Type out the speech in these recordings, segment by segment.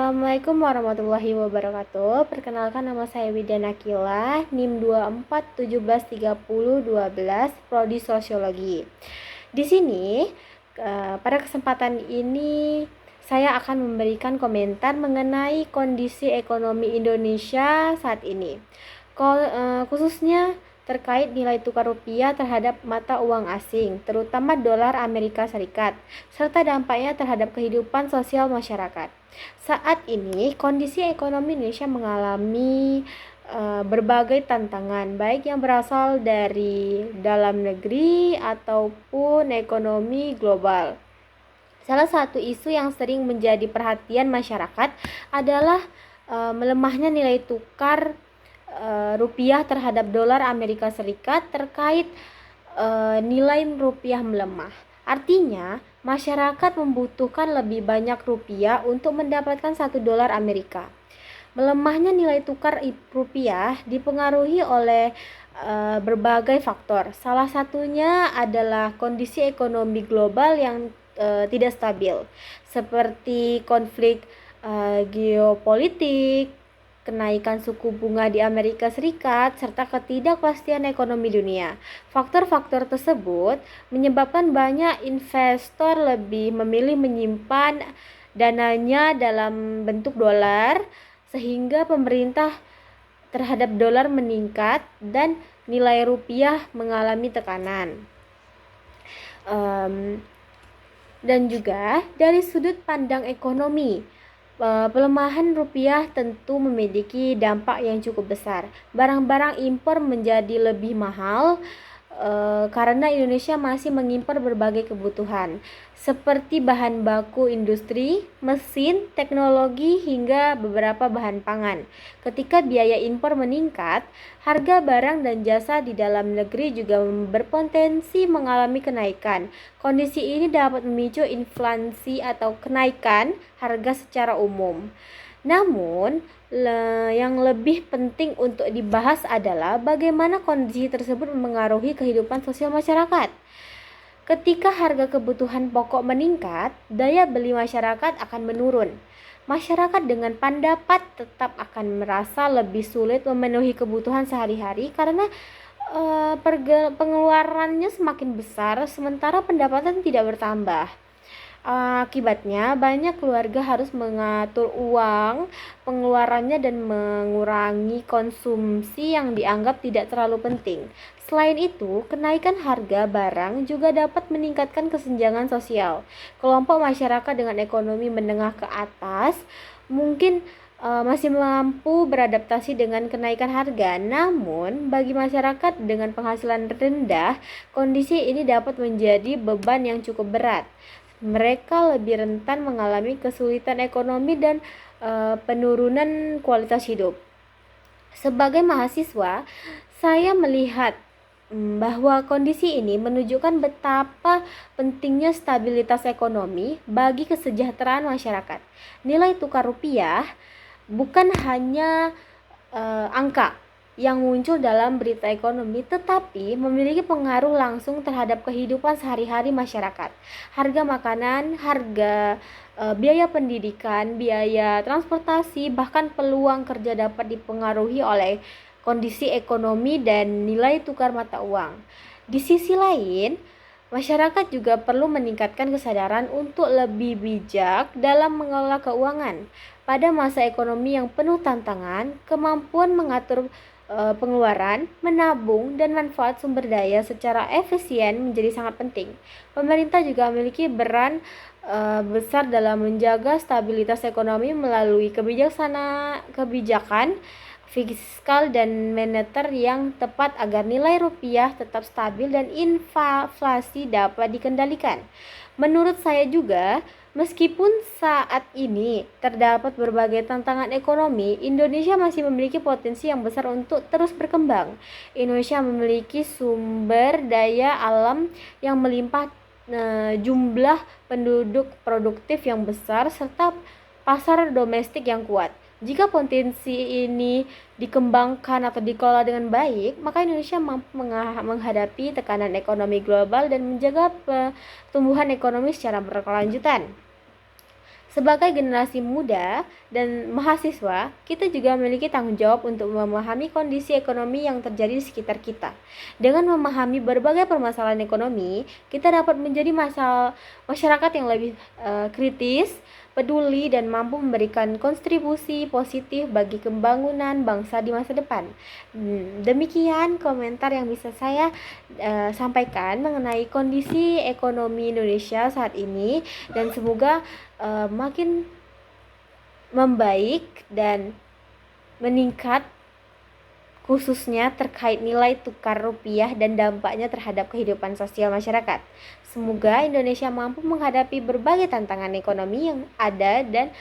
Assalamualaikum warahmatullahi wabarakatuh. Perkenalkan, nama saya Widya Nakila, NIM 24173012, Prodi Sosiologi. Di sini pada kesempatan ini saya akan memberikan komentar mengenai kondisi ekonomi Indonesia saat ini. Khususnya terkait nilai tukar rupiah terhadap mata uang asing, terutama dolar Amerika Serikat, serta dampaknya terhadap kehidupan sosial masyarakat. Saat ini kondisi ekonomi Indonesia mengalami berbagai tantangan, baik yang berasal dari dalam negeri ataupun ekonomi global. Salah satu isu yang sering menjadi perhatian masyarakat adalah melemahnya nilai tukar rupiah terhadap dolar Amerika Serikat terkait nilai rupiah melemah. Artinya, masyarakat membutuhkan lebih banyak rupiah untuk mendapatkan 1 dolar Amerika. Melemahnya nilai tukar rupiah dipengaruhi oleh berbagai faktor. Salah satunya adalah kondisi ekonomi global yang tidak stabil, seperti konflik geopolitik, kenaikan suku bunga di Amerika Serikat, serta ketidakpastian ekonomi dunia. Faktor-faktor tersebut menyebabkan banyak investor lebih memilih menyimpan dananya dalam bentuk dolar, sehingga pemerintah terhadap dolar meningkat dan nilai rupiah mengalami tekanan. Dan juga dari sudut pandang ekonomi, pelemahan rupiah tentu memiliki dampak yang cukup besar. Barang-barang impor menjadi lebih mahal karena Indonesia masih mengimpor berbagai kebutuhan seperti bahan baku industri, mesin, teknologi, hingga beberapa bahan pangan. Ketika biaya impor meningkat, harga barang dan jasa di dalam negeri juga berpotensi mengalami kenaikan. Kondisi ini dapat memicu inflasi atau kenaikan harga secara umum. Namun, yang lebih penting untuk dibahas adalah bagaimana kondisi tersebut mempengaruhi kehidupan sosial masyarakat. Ketika harga kebutuhan pokok meningkat, daya beli masyarakat akan menurun. Masyarakat dengan pendapat tetap akan merasa lebih sulit memenuhi kebutuhan sehari-hari karena pengeluarannya semakin besar sementara pendapatan tidak bertambah. Akibatnya, banyak keluarga harus mengatur uang pengeluarannya dan mengurangi konsumsi yang dianggap tidak terlalu penting. Selain itu, kenaikan harga barang juga dapat meningkatkan kesenjangan sosial. Kelompok masyarakat dengan ekonomi menengah ke atas mungkin masih mampu beradaptasi dengan kenaikan harga. Namun, bagi masyarakat dengan penghasilan rendah, kondisi ini dapat menjadi beban yang cukup berat. Mereka lebih rentan mengalami kesulitan ekonomi dan penurunan kualitas hidup. Sebagai mahasiswa, saya melihat bahwa kondisi ini menunjukkan betapa pentingnya stabilitas ekonomi bagi kesejahteraan masyarakat. Nilai tukar rupiah bukan hanya angka yang muncul dalam berita ekonomi, tetapi memiliki pengaruh langsung terhadap kehidupan sehari-hari masyarakat. Harga makanan, harga biaya pendidikan, biaya transportasi, bahkan peluang kerja dapat dipengaruhi oleh kondisi ekonomi dan nilai tukar mata uang. Di sisi lain, masyarakat juga perlu meningkatkan kesadaran untuk lebih bijak dalam mengelola keuangan. Pada masa ekonomi yang penuh tantangan, kemampuan mengatur pengeluaran, menabung, dan manfaat sumber daya secara efisien menjadi sangat penting. Pemerintah juga memiliki peran besar dalam menjaga stabilitas ekonomi melalui kebijakan fiskal dan moneter yang tepat agar nilai rupiah tetap stabil dan inflasi dapat dikendalikan. Menurut saya juga, meskipun saat ini terdapat berbagai tantangan ekonomi, Indonesia masih memiliki potensi yang besar untuk terus berkembang. Indonesia memiliki sumber daya alam yang melimpah, jumlah penduduk produktif yang besar, serta pasar domestik yang kuat. Jika potensi ini dikembangkan atau dikelola dengan baik, maka Indonesia mampu menghadapi tekanan ekonomi global dan menjaga pertumbuhan ekonomi secara berkelanjutan. Sebagai generasi muda dan mahasiswa, kita juga memiliki tanggung jawab untuk memahami kondisi ekonomi yang terjadi di sekitar kita. Dengan memahami berbagai permasalahan ekonomi, kita dapat menjadi masyarakat yang lebih kritis, peduli, dan mampu memberikan kontribusi positif bagi pembangunan bangsa di masa depan. Demikian komentar yang bisa saya sampaikan mengenai kondisi ekonomi Indonesia saat ini, dan semoga makin membaik dan meningkat, khususnya terkait nilai tukar rupiah dan dampaknya terhadap kehidupan sosial masyarakat. Semoga Indonesia mampu menghadapi berbagai tantangan ekonomi yang ada dan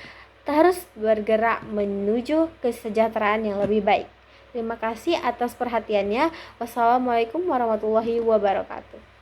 terus bergerak menuju kesejahteraan yang lebih baik. Terima kasih atas perhatiannya. Wassalamualaikum warahmatullahi wabarakatuh.